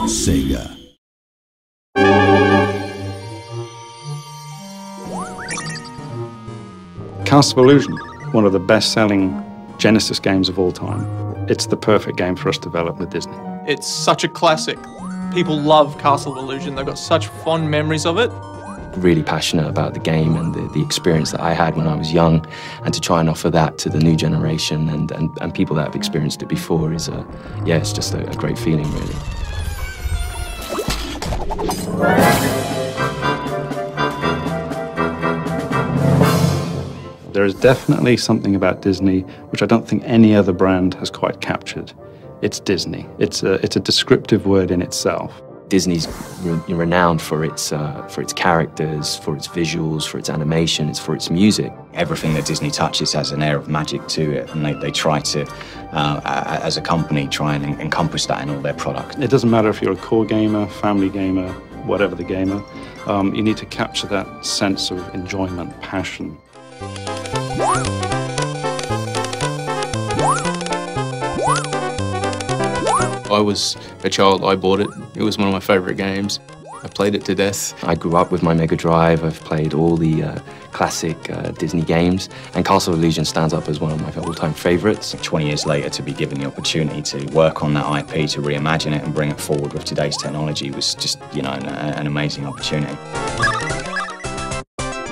Sega. Castle of Illusion, one of the best-selling Genesis games of all time. It's the perfect game for us to develop with Disney. It's such a classic. People love Castle of Illusion. They've got such fond memories of it. Really passionate about the game and the experience that I had when I was young, and to try and offer that to the new generation and people that have experienced it before is, yeah, it's just a great feeling, really. There is definitely something about Disney which I don't think any other brand has quite captured. It's Disney. It's a descriptive word in itself. Disney's renowned for its characters, for its visuals, for its animation, for its music. Everything that Disney touches has an air of magic to it, and they try to, as a company, try and encompass that in all their products. It doesn't matter if you're a core gamer, family gamer, whatever the gamer, you need to capture that sense of enjoyment, passion. I was a child, I bought it. It was one of my favourite games. I played it to death. I grew up with my Mega Drive. I've played all the classic Disney games, and Castle of Illusion stands up as one of my all-time favourites. 20 years later, to be given the opportunity to work on that IP, to reimagine it and bring it forward with today's technology was just, you know, an amazing opportunity.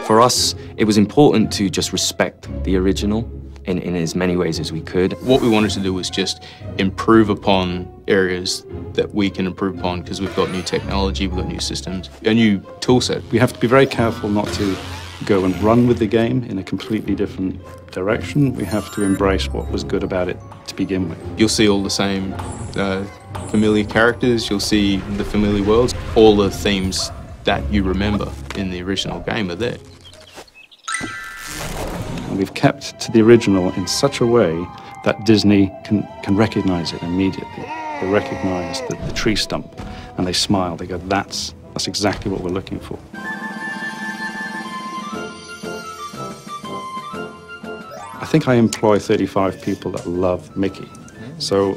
For us, it was important to just respect the original in as many ways as we could. What we wanted to do was just improve upon areas that we can improve upon, because we've got new technology, we've got new systems, a new tool set. We have to be very careful not to go and run with the game in a completely different direction. We have to embrace what was good about it to begin with. You'll see all the same familiar characters, you'll see the familiar worlds. All the themes that you remember in the original game are there. And we've kept to the original in such a way that Disney can recognize it immediately. They recognize the tree stump and they smile. They go, that's exactly what we're looking for. I think I employ 35 people that love Mickey. So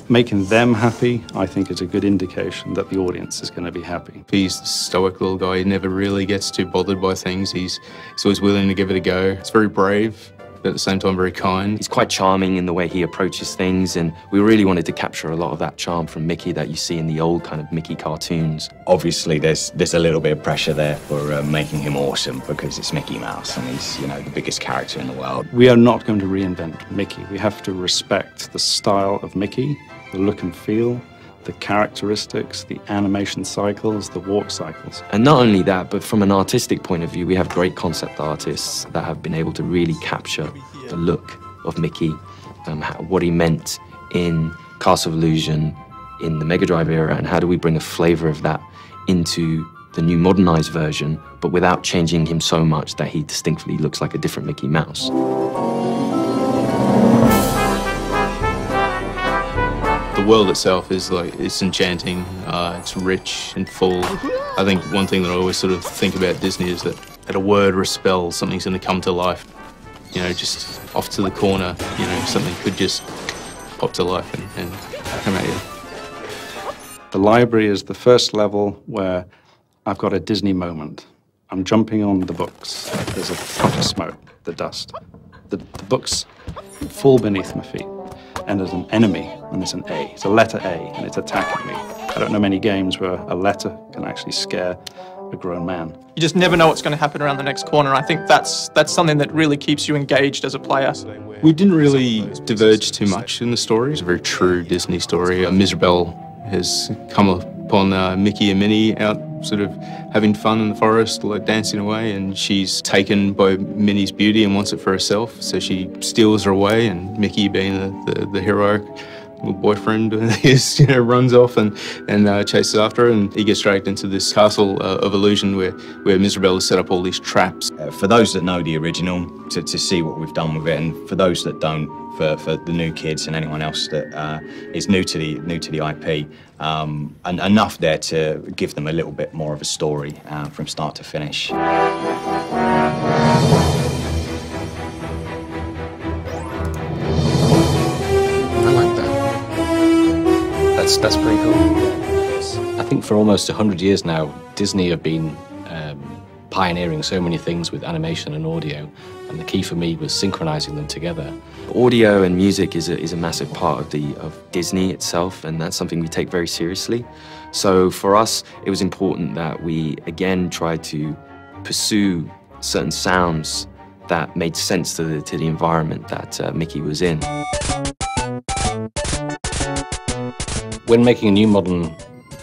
making them happy, I think, is a good indication that the audience is going to be happy. He's the stoic little guy. He never really gets too bothered by things. He's always willing to give it a go. He's very brave, but at the same time very kind. He's quite charming in the way he approaches things, and we really wanted to capture a lot of that charm from Mickey that you see in the old kind of Mickey cartoons. Obviously, there's a little bit of pressure there for making him awesome, because it's Mickey Mouse and he's, you know, the biggest character in the world. We are not going to reinvent Mickey. We have to respect the style of Mickey, the look and feel, the characteristics, the animation cycles, the walk cycles. And not only that, but from an artistic point of view, we have great concept artists that have been able to really capture the look of Mickey, what he meant in Castle of Illusion, in the Mega Drive era, and how do we bring a flavour of that into the new modernised version, but without changing him so much that he distinctly looks like a different Mickey Mouse. The world itself is it's enchanting, it's rich and full. I think one thing that I always sort of think about Disney is that a word or a spell, something's going to come to life. You know, just off to the corner, you know, something could just pop to life and come at you. The library is the first level where I've got a Disney moment. I'm jumping on the books. There's a puff of smoke, the dust. The books fall beneath my feet. And there's an enemy, and there's an A. It's a letter A, and it's attacking me. I don't know many games where a letter can actually scare a grown man. You just never know what's going to happen around the next corner. I think that's something that really keeps you engaged as a player. We didn't really diverge too much in the story. It's a very true Disney story. Mirabelle has come upon Mickey and Minnie out sort of having fun in the forest, like dancing away, and she's taken by Minnie's beauty and wants it for herself, so she steals her away, and Mickey, being the heroic little boyfriend, is, you know, runs off and chases after her, and he gets dragged into this castle of illusion where Mirabelle has set up all these traps. For those that know the original, to see what we've done with it, and for those that don't, for the new kids and anyone else that is new to the IP, and enough there to give them a little bit more of a story from start to finish. That's pretty cool. think for almost 100 years now, Disney have been pioneering so many things with animation and audio, and the key for me was synchronizing them together. Audio and music is a massive part of Disney itself, and that's something we take very seriously. So for us, it was important that we again tried to pursue certain sounds that made sense to the environment that Mickey was in. When making a new modern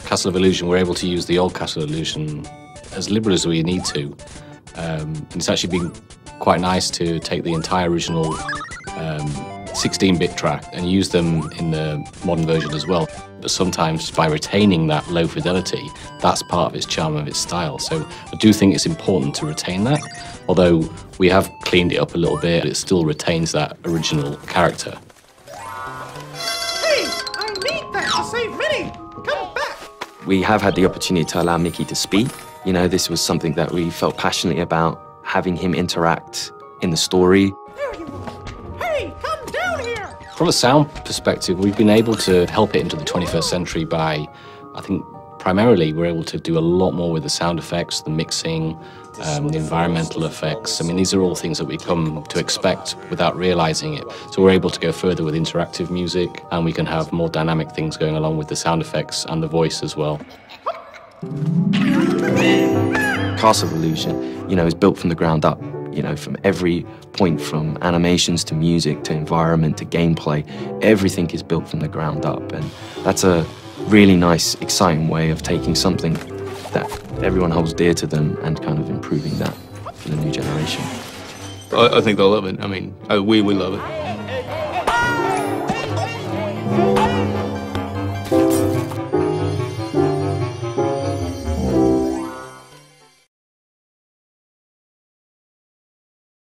Castle of Illusion, we're able to use the old Castle of Illusion as liberal as we need to. And it's actually been quite nice to take the entire original 16-bit track and use them in the modern version as well. But sometimes by retaining that low fidelity, that's part of its charm, of its style. So I do think it's important to retain that. Although we have cleaned it up a little bit, it still retains that original character. Hey, I need that to say Vinny! Come back! We have had the opportunity to allow Mickey to speak. You know, this was something that we felt passionately about, having him interact in the story. There you are! Hey, come down here! From a sound perspective, we've been able to help it into the 21st century by, I think, primarily we're able to do a lot more with the sound effects, the mixing, the environmental effects. I mean, these are all things that we come to expect without realizing it. So we're able to go further with interactive music, and we can have more dynamic things going along with the sound effects and the voice as well. Castle of Illusion, you know, is built from the ground up. You know, from every point, from animations to music to environment to gameplay, everything is built from the ground up, and that's a really nice, exciting way of taking something that everyone holds dear to them and kind of improving that for the new generation. I think they'll love it. I mean, we love it.